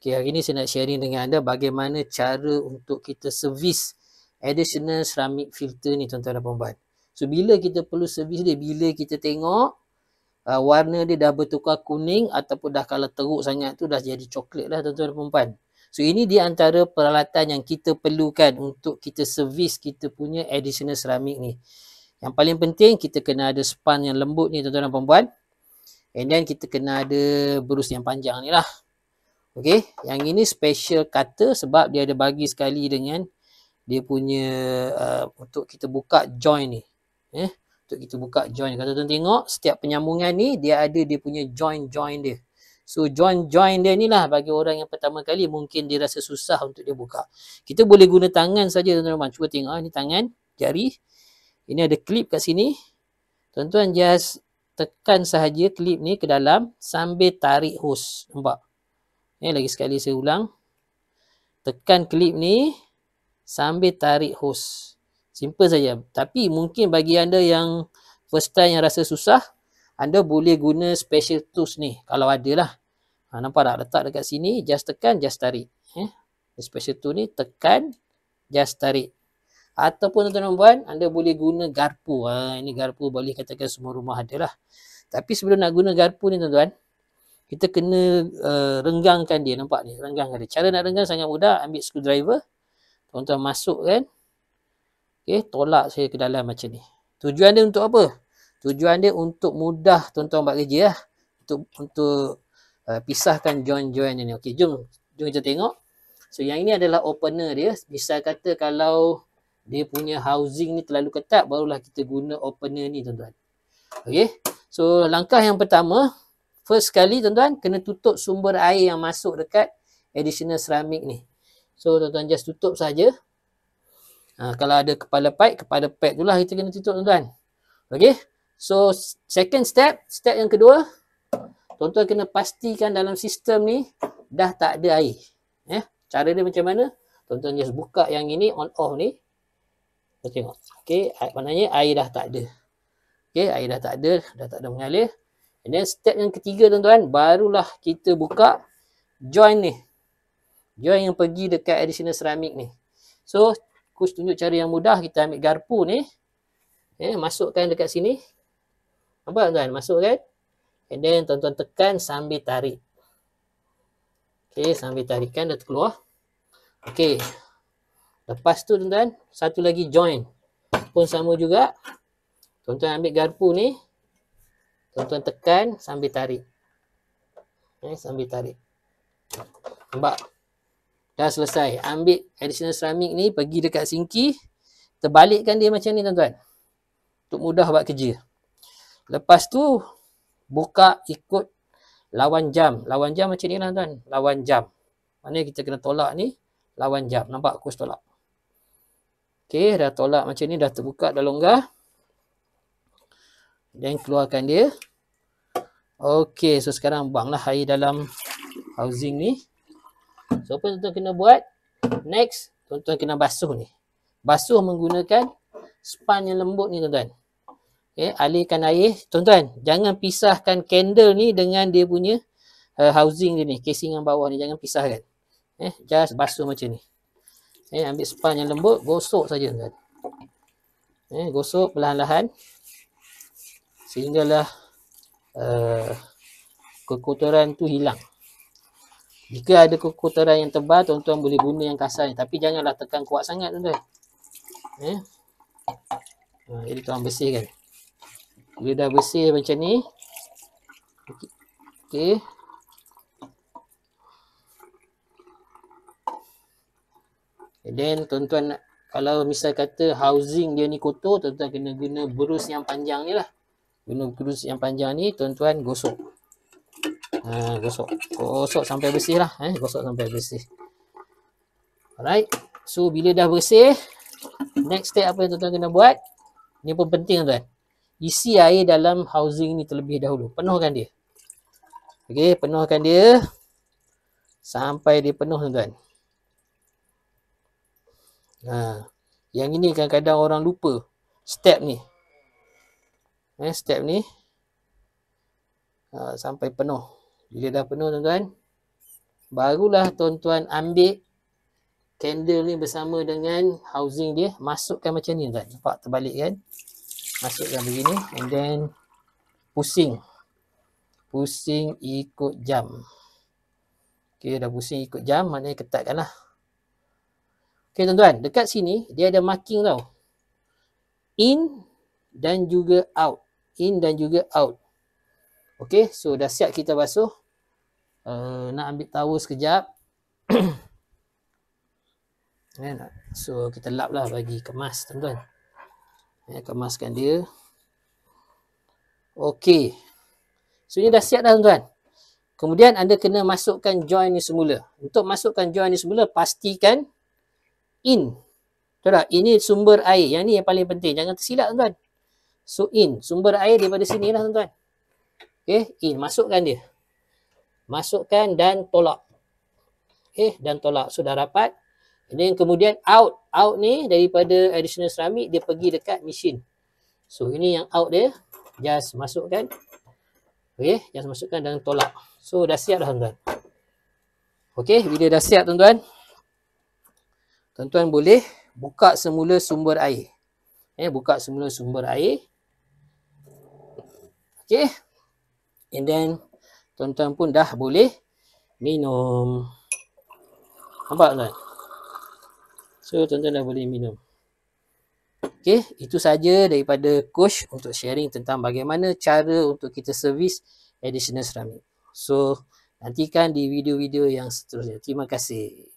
Okay, hari ni saya nak sharing dengan anda bagaimana cara untuk kita servis additional ceramic filter ni tuan-tuan dan puan-puan. So bila kita perlu servis dia, bila kita tengok warna dia dah bertukar kuning ataupun dah kalau teruk sangat tu dah jadi coklat lah tuan-tuan dan puan-puan. So ini di antara peralatan yang kita perlukan untuk kita servis kita punya additional ceramic ni. Yang paling penting kita kena ada span yang lembut ni tuan-tuan dan puan-puan. And then kita kena ada berus yang panjang ni lah. Okay, yang ini special cutter sebab dia ada bagi sekali dengan dia punya untuk kita buka joint ni. Untuk kita buka joint. Kalau tuan tengok setiap penyambungan ni dia ada dia punya joint dia. So joint dia ni lah bagi orang yang pertama kali mungkin dia rasa susah untuk dia buka. Kita boleh guna tangan saja tuan-tuan. Cuba tengok ni tangan, jari. Ini ada klip kat sini. Tuan-tuan just tekan sahaja klip ni ke dalam sambil tarik hose. Nampak? Lagi sekali saya ulang. Tekan klip ni sambil tarik hose. Simple saja. Tapi mungkin bagi anda yang first time yang rasa susah, anda boleh guna special tools ni. Kalau ada lah. Nampak tak? Letak dekat sini. Just tekan, just tarik. Special tool ni tekan, just tarik. Ataupun tuan-tuan dan puan, anda boleh guna garpu. Ini garpu boleh katakan semua rumah ada lah. Tapi sebelum nak guna garpu ni tuan-tuan, kita kena renggangkan dia. Nampak ni? Renggangkan dia. Cara nak renggang sangat mudah. Ambil screwdriver. Tuan-tuan masukkan. Okay, tolak saya ke dalam macam ni. Tujuan dia untuk apa? Tujuan dia untuk mudah tuan-tuan buat kerja lah. Untuk pisahkan joint-joint ni. Okay, jom kita tengok. So, yang ini adalah opener dia. Bisa kata kalau dia punya housing ni terlalu ketat, barulah kita guna opener ni tuan-tuan. Okay. So, langkah yang pertama, first sekali tuan-tuan, kena tutup sumber air yang masuk dekat additional ceramic ni. So, tuan-tuan just tutup saja. Kalau ada kepala pipe tu lah kita kena tutup tuan-tuan. Okay. So, second step yang kedua, tuan-tuan kena pastikan dalam sistem ni dah tak ada air. Cara dia macam mana? Tuan-tuan just buka yang ini, on off ni. Kita tengok. Okay, maknanya air dah tak ada. Okay, air dah tak ada mengalir. And then step yang ketiga tuan-tuan, barulah kita buka joint ni. Joint yang pergi dekat additional ceramic ni. So, coach tunjuk cara yang mudah. Kita ambil garpu ni. Masukkan dekat sini. Nampak tuan-tuan? Masukkan. And then tuan-tuan tekan sambil tarik. Okay, sambil tarikan dah keluar. Okay. Lepas tu tuan-tuan, satu lagi joint. Pun sama juga. Tuan-tuan ambil garpu ni. Tuan-tuan tekan sambil tarik. Sambil tarik. Nampak? Dah selesai. Ambil additional ceramic ni, pergi dekat sinki. Terbalikkan dia macam ni tuan-tuan. Untuk mudah buat kerja. Lepas tu, buka ikut lawan jam. Lawan jam macam ni lah tuan. Lawan jam. Maknanya kita kena tolak ni. Lawan jam. Nampak? Coach tolak. Okay, dah tolak macam ni. Dah terbuka, dah longgar. Dan keluarkan dia. Okay, so sekarang buanglah air dalam housing ni. So, apa tuan-tuan kena buat? Next, tuan-tuan kena basuh ni. Basuh menggunakan span yang lembut ni tuan-tuan. Okay, alirkan air. Tuan-tuan, jangan pisahkan candle ni dengan dia punya housing dia ni. Casing yang bawah ni, jangan pisahkan. Just basuh macam ni. Ambil span yang lembut, gosok saja tuan-tuan. Gosok perlahan-lahan. Sehinggalah kekotoran tu hilang. Jika ada kekotoran yang tebal, tuan-tuan boleh guna yang kasar ni. Tapi janganlah tekan kuat sangat tuan-tuan. Jadi tuan bersihkan. Bila dah bersih macam ni. Okay. And then tuan-tuan kalau misal kata housing dia ni kotor, tuan-tuan kena guna berus yang panjang ni lah. Guna berus yang panjang ni, tuan-tuan gosok. Gosok sampai bersih lah. Gosok sampai bersih. Alright. So, bila dah bersih, next step apa yang tuan-tuan kena buat? Ini pun penting tuan-tuan. Isi air dalam housing ni terlebih dahulu. Penuhkan dia. Okay, penuhkan dia. Sampai dia penuh tuan-tuan. Yang ini kadang-kadang orang lupa. Step ni. Step ni. Sampai penuh. Bila dah penuh tuan-tuan, barulah tuan-tuan ambil candle ni bersama dengan housing dia, masukkan macam ni tuan. Nampak terbalik kan? Masukkan begini and then pusing. Pusing ikut jam. Okey, dah pusing ikut jam, maknanya ketatkan lah. Okey tuan-tuan, dekat sini dia ada marking tau. In dan juga out. In dan juga out. Okey, so dah siap kita basuh. Nak ambil towel sekejap. So kita lap lah bagi kemas tuan-tuan. Kemaskan dia. Okey. So ini dah siap dah tuan-tuan. Kemudian anda kena masukkan join ni semula. Untuk masukkan join ni semula, pastikan in. Betul tak? Ini sumber air. Yang ni yang paling penting. Jangan tersilap tuan-tuan. So in. Sumber air daripada sini lah tuan-tuan. Okay. In. Masukkan dia. Masukkan dan tolak. Okay. Dan tolak. So dah rapat. Dan kemudian out. Out ni daripada additional ceramic dia pergi dekat mesin. So ini yang out dia. Just masukkan. Okay. Just masukkan dan tolak. So dah siap dah tuan-tuan. Okay. Bila dah siap tuan-tuan. Tuan-tuan boleh buka semula sumber air. Buka semula sumber air. Okay. And then tuan-tuan pun dah boleh minum. Nampak tuan? So tuan-tuan dah boleh minum. Okay, itu saja daripada coach untuk sharing tentang bagaimana cara untuk kita servis additional ceramic. So nantikan di video-video yang seterusnya. Terima kasih.